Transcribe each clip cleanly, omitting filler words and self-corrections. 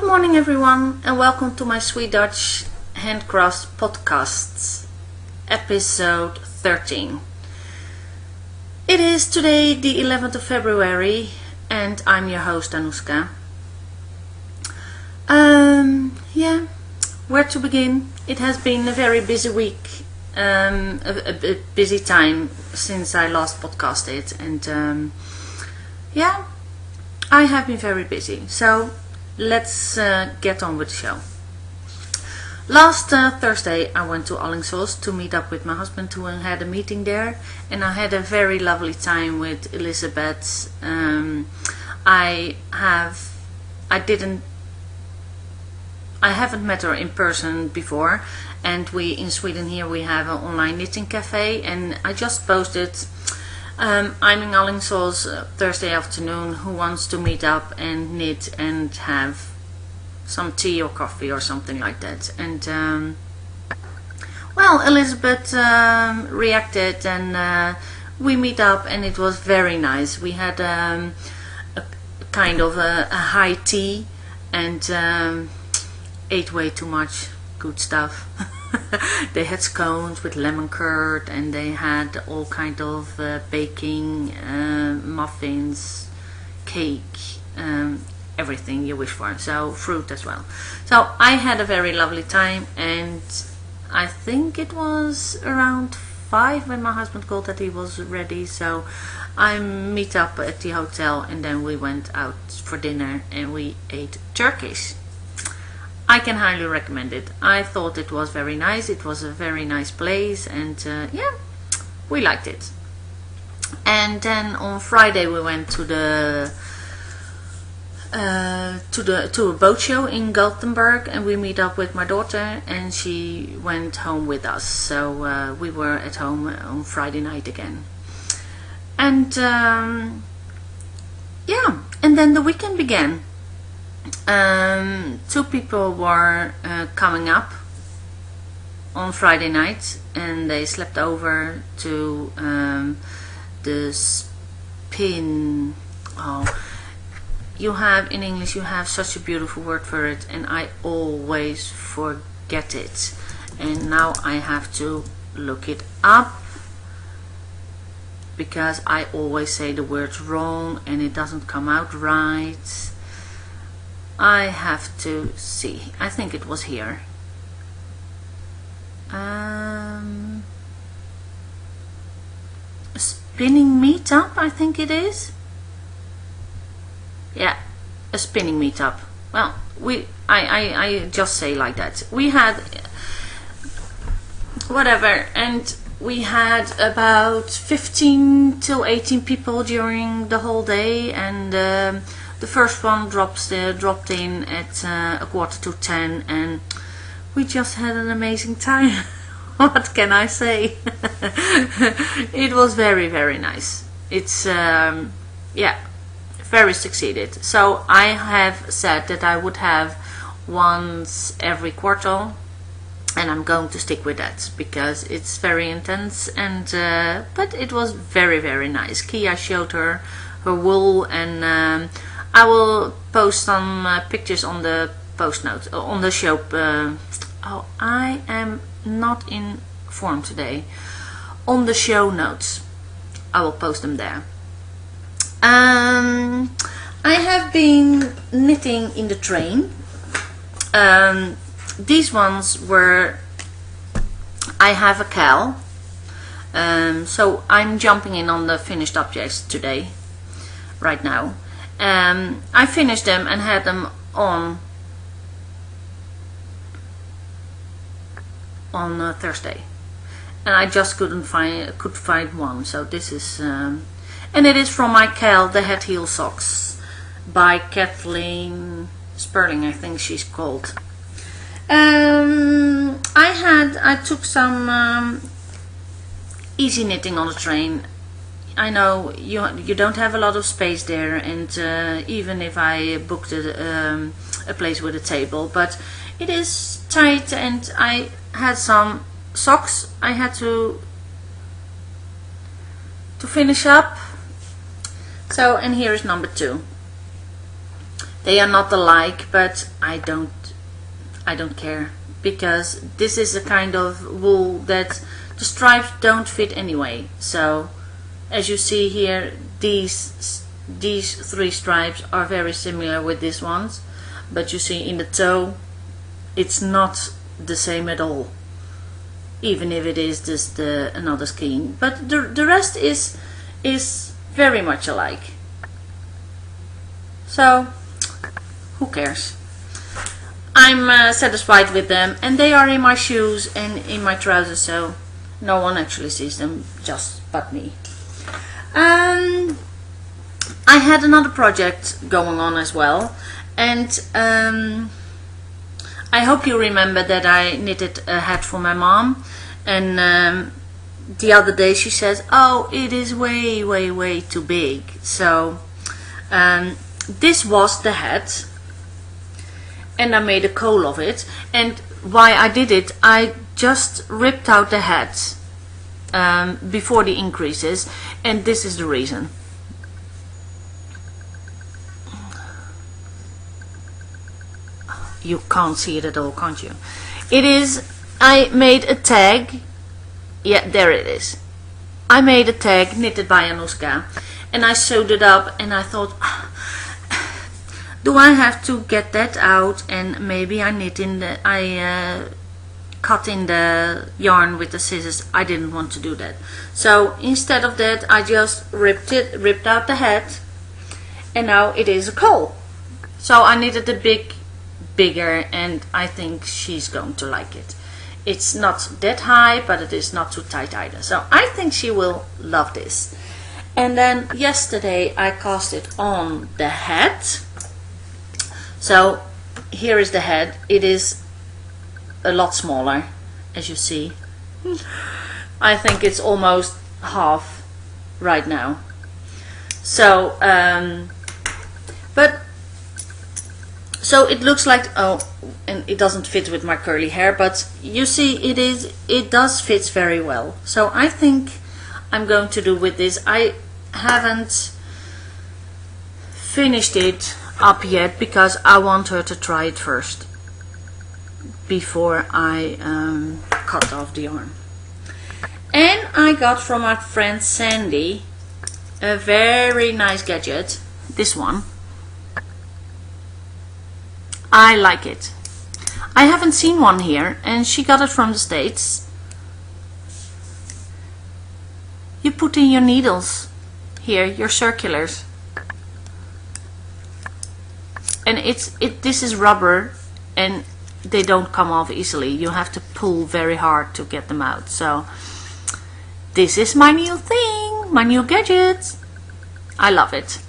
morning everyone and welcome to my Sweet Dutch Handcrafts podcasts, episode 13. It is today the 11th of February and I'm your host Anouska. Where to begin? It has been a very busy week, a busy time since I last podcasted, and I have been very busy. So let's get on with the show. Last Thursday I went to Alingsås to meet up with my husband who had a meeting there, and I had a very lovely time with Elizabeth. I haven't met her in person before, and we in Sweden here we have an online knitting cafe, and I just posted I'm in Alingsås Thursday afternoon, who wants to meet up and knit and have some tea or coffee or something like that. And Elizabeth reacted, and we meet up, and it was very nice. We had a kind of a high tea, and ate way too much good stuff. They had scones with lemon curd, and they had all kind of baking, muffins, cake, everything you wish for. So fruit as well. So I had a very lovely time, and I think it was around 5 when my husband called that he was ready. So I meet up at the hotel, and then we went out for dinner and we ate Turkish. I can highly recommend it. I thought it was very nice. It was a very nice place, and we liked it. And then on Friday we went to a boat show in Gothenburg, and we meet up with my daughter, and she went home with us. So we were at home on Friday night again. And and then the weekend began. 2 people were coming up on Friday night, and they slept over to the spin. You have in English, you have such a beautiful word for it, and I always forget it, and now I have to look it up because I always say the words wrong and it doesn't come out right. I have to see. I think it was here. A spinning meetup, I think it is. Yeah, a spinning meetup. Well, I just say like that. We had whatever, and we had about 15 till 18 people during the whole day, and the first one dropped in at 9:45, and we just had an amazing time. What can I say? It was very, very nice. It's very succeeded. So I have said that I would have once every quarter, and I'm going to stick with that because it's very intense, and but it was very, very nice. Kia showed her wool, and I will post some pictures on the post notes on the show. I am not in form today. On the show notes, I will post them there. I have been knitting in the train. These ones were. I have a cal, so I'm jumping in on the finished objects today, right now. I finished them and had them on Thursday, and I just could find one. So this is and it is from my cal, the Head Heel Socks by Kathleen Sperling, I think she's called. I took some easy knitting on the train. I know you don't have a lot of space there, and even if I booked a place with a table, but it is tight, and I had some socks I had to finish up. So, and here is number 2. They are not alike, but I don't care, because this is a kind of wool that the stripes don't fit anyway. So as you see here, these 3 stripes are very similar with these ones, but you see in the toe it's not the same at all, even if it is just another skein, but the rest is very much alike. So who cares? I'm satisfied with them, and they are in my shoes and in my trousers, so no one actually sees them, just but me. I had another project going on as well, and I hope you remember that I knitted a hat for my mom, and the other day she says, oh, it is way too big. So this was the hat, and I made a cowl of it. And why I did it, I just ripped out the hat before the increases, and this is the reason. You can't see it at all, can't you? It is, I made a tag. Yeah, there it is. I made a tag knitted by Anuska, and I sewed it up, and I thought, do I have to get that out, and maybe I cut in the yarn with the scissors. I didn't want to do that. So instead of that, I just ripped out the hat, and now it is a cowl. So I knitted a bigger, and I think she's going to like it. It's not that high, but it is not too tight either. So I think she will love this. And then yesterday I cast it on the hat. So here is the head. It is a lot smaller, as you see. I think it's almost half right now. So so it looks like, oh, and it doesn't fit with my curly hair, but you see it does fit very well. So I think I'm going to do with this. I haven't finished it up yet because I want her to try it first before I cut off the yarn. And I got from my friend Sandy a very nice gadget, this one. I like it. I haven't seen one here, and she got it from the States. You put in your needles here, your circulars, and this is rubber, and they don't come off easily. You have to pull very hard to get them out. So this is my new thing, my new gadget. I love it.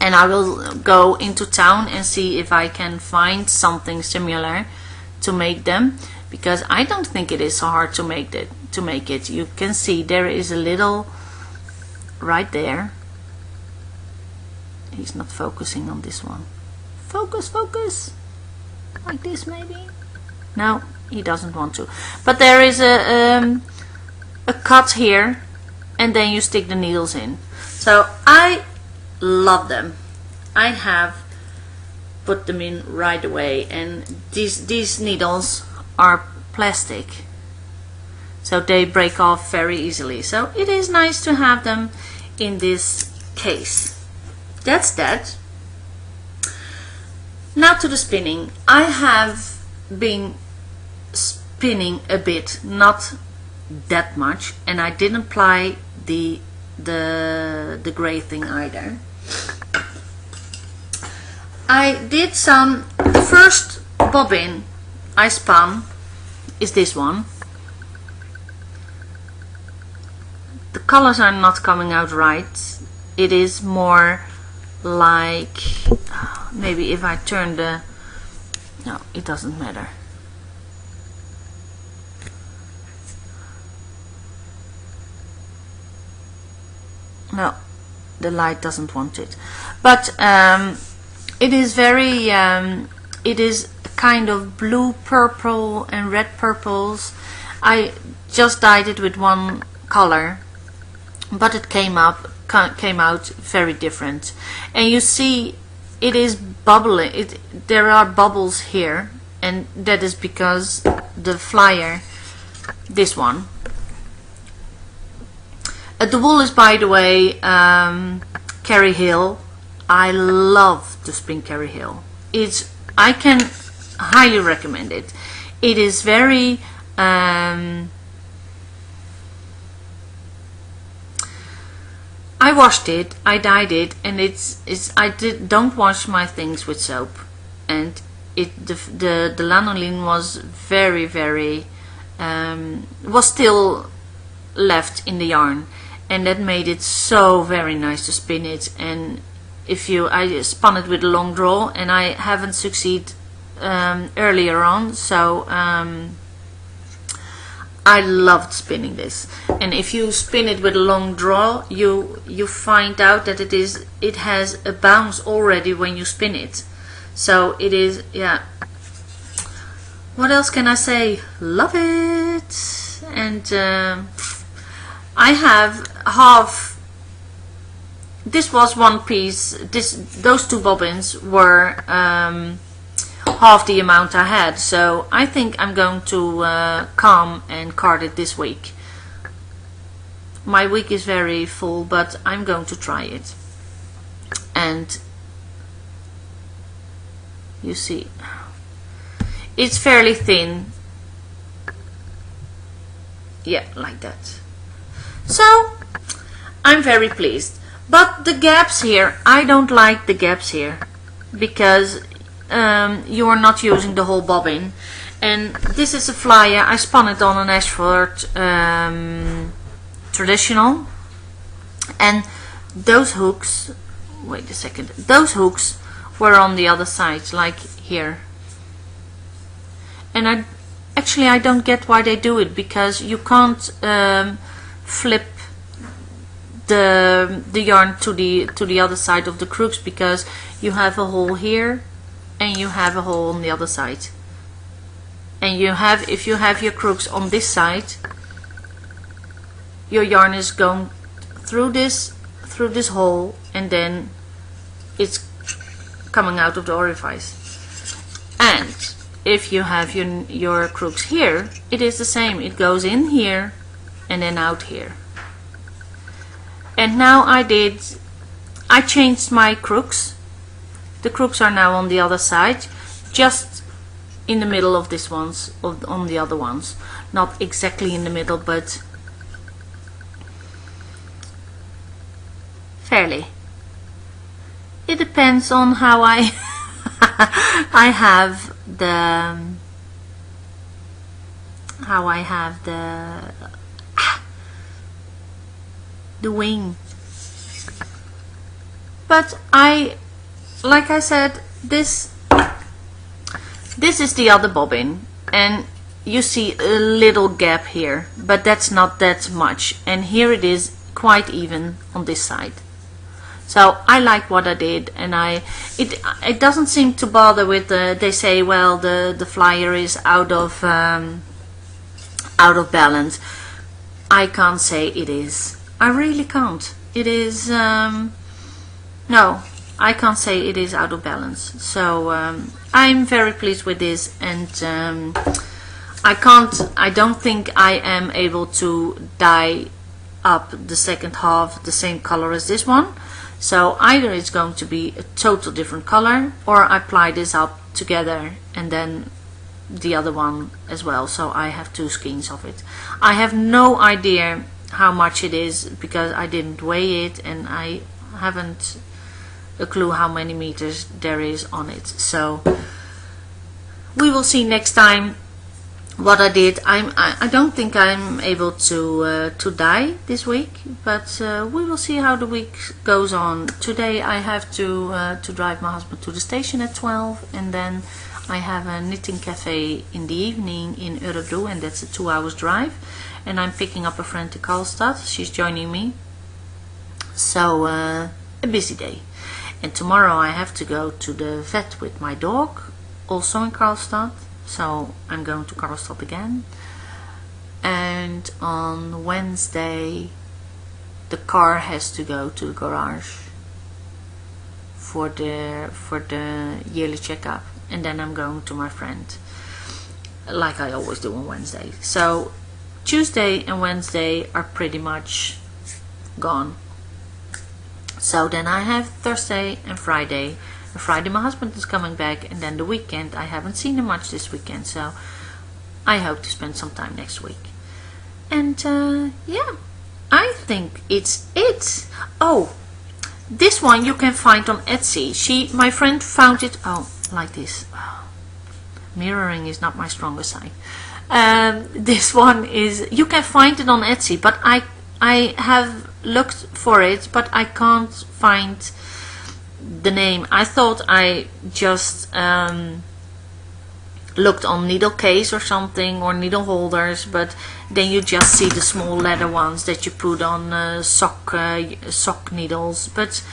And I will go into town and see if I can find something similar to make them, because I don't think it is so hard to make it. You can see there is a little right there. He's not focusing on this one. Focus. Like this maybe? No, he doesn't want to. But there is a cut here, and then you stick the needles in. So I love them. I have put them in right away, and these needles are plastic, so they break off very easily. So it is nice to have them in this case. That's that. Now to the spinning. I have been spinning a bit, not that much, and I didn't apply the gray thing either. I did some, the first bobbin I spun is this one. The colors are not coming out right. It is more like, maybe if I turn the, no, it doesn't matter. No, the light doesn't want it. But it is very, it is kind of blue purple and red purples. I just dyed it with one color, but it came out very different. And you see it is bubbling. There are bubbles here, and that is because the flyer, this one. The wool is, by the way, Kerry Hill. I love to spin Kerry Hill. I can highly recommend it. It is very I washed it, I dyed it, and don't wash my things with soap, and the lanolin was very was still left in the yarn, and that made it so very nice to spin it. And I spun it with a long draw, and I haven't succeeded earlier on, so I loved spinning this. And if you spin it with a long draw, you find out that it has a bounce already when you spin it. So it is, yeah. What else can I say? Love it. And I have half. This was one piece. Those two bobbins were half the amount I had, so I think I'm going to come and card it this week. My week is very full, but I'm going to try it. And you see, it's fairly thin. Yeah, like that. So I'm very pleased. But the gaps here, I don't like the gaps here, because you are not using the whole bobbin. And this is a flyer. I spun it on an Ashford traditional, and those hooks, wait a second, those hooks were on the other side, like here. And I don't get why they do it, because you can't flip the yarn to the other side of the crooks, because you have a hole here and you have a hole on the other side, and if you have your crooks on this side, your yarn is going through this hole, and then it's coming out of the orifice. And if you have your crooks here, it is the same. It goes in here and then out here. And now I changed my crooks. The crooks are now on the other side, just in the middle of this ones, on the other ones. Not exactly in the middle, but fairly. It depends on how I have the wing. But like I said, this is the other bobbin, and you see a little gap here, but that's not that much, and here it is quite even on this side. So I like what I did, and it doesn't seem to bother with they say, well, the flyer is out of balance. I can't say it is. I really can't. It is no, I can't say it is out of balance. So I'm very pleased with this, and I don't think I am able to dye up the second half the same color as this one. So either it's going to be a total different color, or I apply this up together and then the other one as well. So I have two skeins of it. I have no idea how much it is, because I didn't weigh it, and I haven't a clue how many meters there is on it. So we will see next time what I did. I don't think I'm able to dye this week, but we will see how the week goes on. Today I have to drive my husband to the station at 12, and then I have a knitting cafe in the evening in Örebro, and that's a 2 hours drive. And I'm picking up a friend to Karlstad. She's joining me. So a busy day. And tomorrow I have to go to the vet with my dog, also in Karlstad. So I'm going to Karlstad again. And on Wednesday the car has to go to the garage for the yearly checkup, and then I'm going to my friend, like I always do on Wednesday. So Tuesday and Wednesday are pretty much gone. So then I have Thursday and Friday. Friday my husband is coming back, and then the weekend, I haven't seen him much this weekend, so I hope to spend some time next week. And yeah, I think it's it. Oh, this one you can find on Etsy. My friend found it, oh, like this. Oh, mirroring is not my strongest side. This one is, you can find it on Etsy, but I have looked for it, but I can't find the name. I thought I just looked on needle case or something, or needle holders, but then you just see the small leather ones that you put on sock needles. But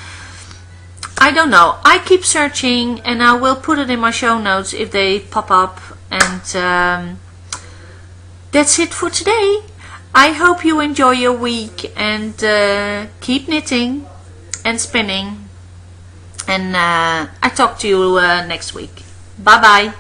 I don't know. I keep searching, and I will put it in my show notes if they pop up. And that's it for today. I hope you enjoy your week, and keep knitting and spinning. And I talk to you next week. Bye bye.